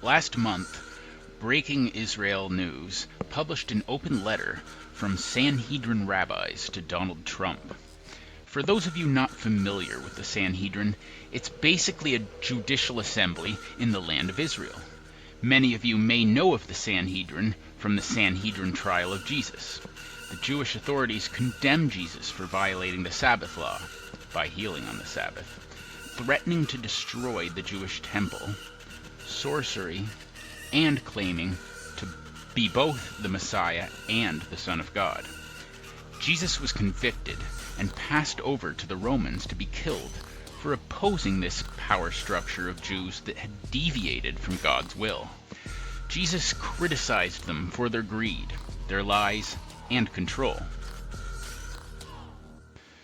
Last month, Breaking Israel News published an open letter from Sanhedrin Rabbis to Donald Trump. For those of you not familiar with the Sanhedrin, it's basically a judicial assembly in the land of Israel. Many of you may know of the Sanhedrin from the Sanhedrin trial of Jesus. The Jewish authorities condemned Jesus for violating the Sabbath law by healing on the Sabbath, threatening to destroy the Jewish temple, sorcery, and claiming to be both the Messiah and the Son of God. Jesus was convicted and passed over to the Romans to be killed for opposing this power structure of Jews that had deviated from God's will. Jesus criticized them for their greed, their lies, and control.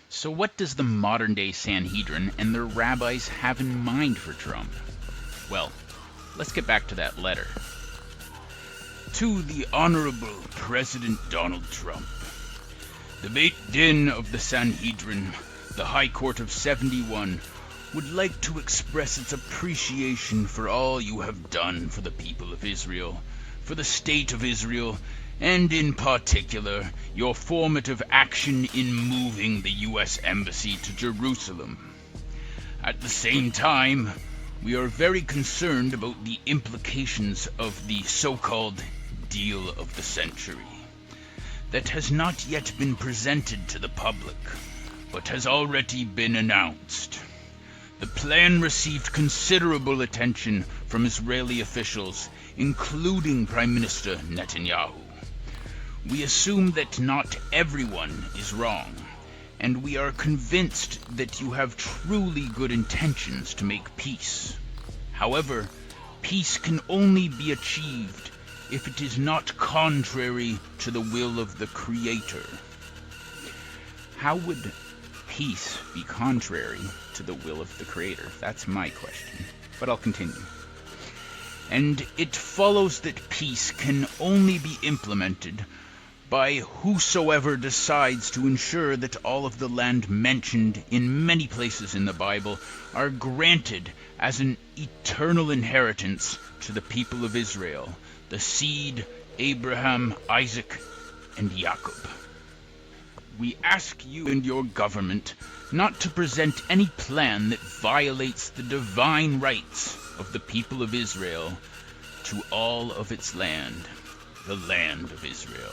So what does the modern-day Sanhedrin and their rabbis have in mind for Trump? Well, let's get back to that letter. To the Honorable President Donald Trump, the Beit Din of the Sanhedrin, the High Court of 71, would like to express its appreciation for all you have done for the people of Israel, for the state of Israel, and in particular, your formative action in moving the U.S. Embassy to Jerusalem. At the same time, we are very concerned about the implications of the so-called deal of the century that has not yet been presented to the public, but has already been announced. The plan received considerable attention from Israeli officials, including Prime Minister Netanyahu. We assume that not everyone is wrong, and we are convinced that you have truly good intentions to make peace. However, peace can only be achieved if it is not contrary to the will of the Creator. How would peace be contrary to the will of the Creator? That's my question, but I'll continue. And it follows that peace can only be implemented by whosoever decides to ensure that all of the land mentioned in many places in the Bible are granted as an eternal inheritance to the people of Israel, the seed Abraham, Isaac, and Jacob. We ask you and your government not to present any plan that violates the divine rights of the people of Israel to all of its land, the land of Israel.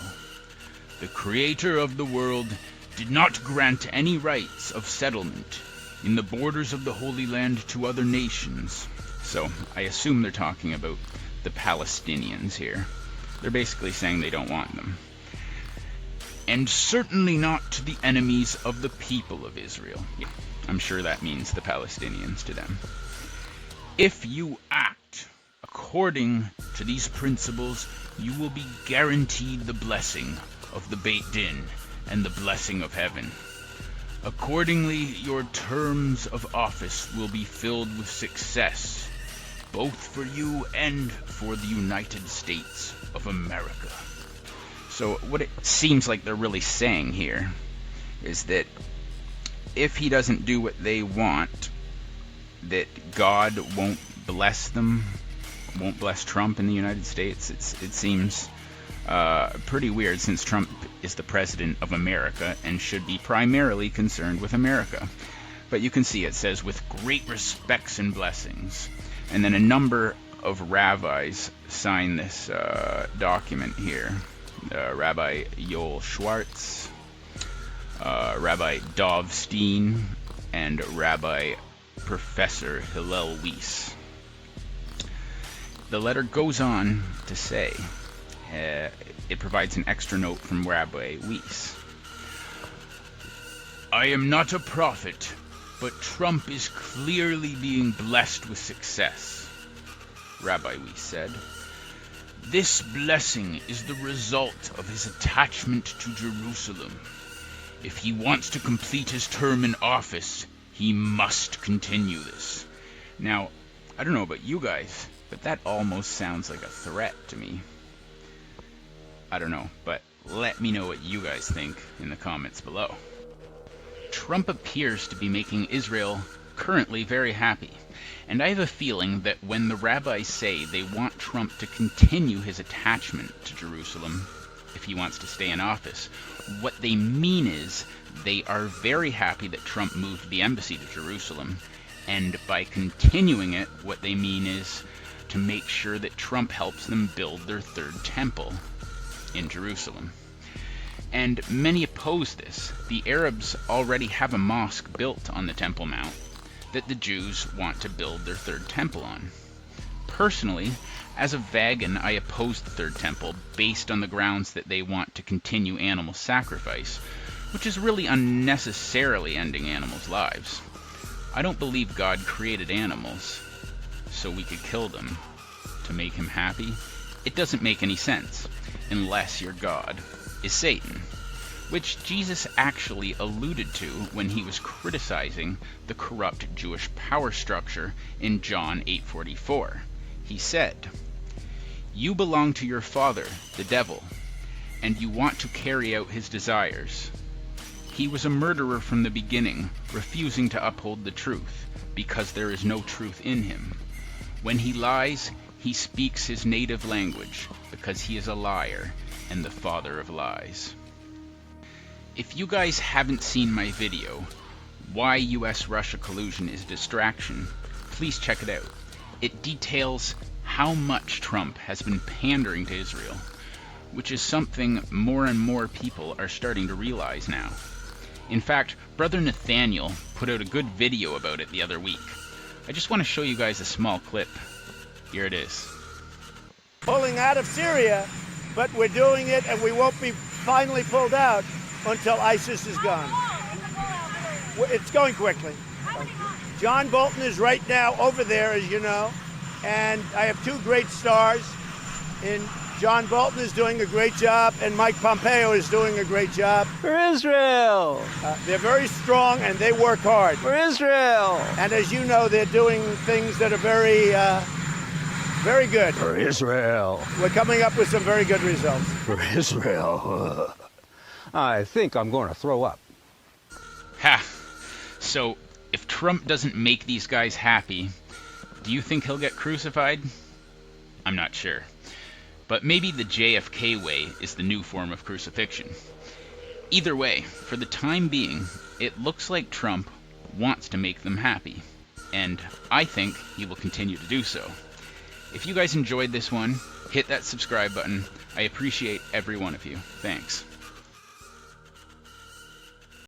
The Creator of the world did not grant any rights of settlement in the borders of the Holy Land to other nations. So I assume they're talking about the Palestinians here. They're basically saying they don't want them. And certainly not to the enemies of the people of Israel. Yeah, I'm sure that means the Palestinians to them. If you act according to these principles, you will be guaranteed the blessing of the Beit Din and the blessing of heaven. Accordingly, your terms of office will be filled with success, both for you and for the United States of America. So what it seems like they're really saying here is that if he doesn't do what they want, that God won't bless them, won't bless Trump in the United States. It seems pretty weird, since Trump is the president of America and should be primarily concerned with America. But you can see it says, with great respects and blessings. And then a number of rabbis sign this document here. Rabbi Yoel Schwartz, Rabbi Dov Steen, and Rabbi Professor Hillel Weiss. The letter goes on to say, it provides an extra note from Rabbi Weiss. I am not a prophet, but Trump is clearly being blessed with success, Rabbi Weiss said. This blessing is the result of his attachment to Jerusalem. If he wants to complete his term in office, he must continue this. Now, I don't know about you guys, but that almost sounds like a threat to me. I don't know, but let me know what you guys think in the comments below. Trump appears to be making Israel currently very happy. And I have a feeling that when the rabbis say they want Trump to continue his attachment to Jerusalem, if he wants to stay in office, what they mean is they are very happy that Trump moved the embassy to Jerusalem. And by continuing it, what they mean is to make sure that Trump helps them build their third temple in Jerusalem. And many oppose this. The Arabs already have a mosque built on the Temple Mount that the Jews want to build their third temple on. Personally, as a vegan, I oppose the third temple based on the grounds that they want to continue animal sacrifice, which is really unnecessarily ending animals' lives. I don't believe God created animals so we could kill them to make him happy. It doesn't make any sense, unless your God is Satan, which Jesus actually alluded to when he was criticizing the corrupt Jewish power structure in John 8:44. He said, "You belong to your father, the devil, and you want to carry out his desires. He was a murderer from the beginning, refusing to uphold the truth, because there is no truth in him. When he lies, he speaks his native language, because he is a liar and the father of lies." If you guys haven't seen my video, Why US-Russia Collusion is a Distraction, please check it out. It details how much Trump has been pandering to Israel, which is something more and more people are starting to realize now. In fact, Brother Nathaniel put out a good video about it the other week. I just want to show you guys a small clip. Here it is. Pulling out of Syria, but we're doing it and we won't be finally pulled out until ISIS is gone. It's going quickly. John Bolton is right now over there, as you know, and I have two great stars. John Bolton is doing a great job, and Mike Pompeo is doing a great job. For Israel! They're very strong, and they work hard. For Israel! And as you know, they're doing things that are very good. For Israel! We're coming up with some very good results. For Israel! I think I'm going to throw up. Ha! So, if Trump doesn't make these guys happy, do you think he'll get crucified? I'm not sure. But maybe the JFK way is the new form of crucifixion. Either way, for the time being, it looks like Trump wants to make them happy. And I think he will continue to do so. If you guys enjoyed this one, hit that subscribe button. I appreciate every one of you. Thanks.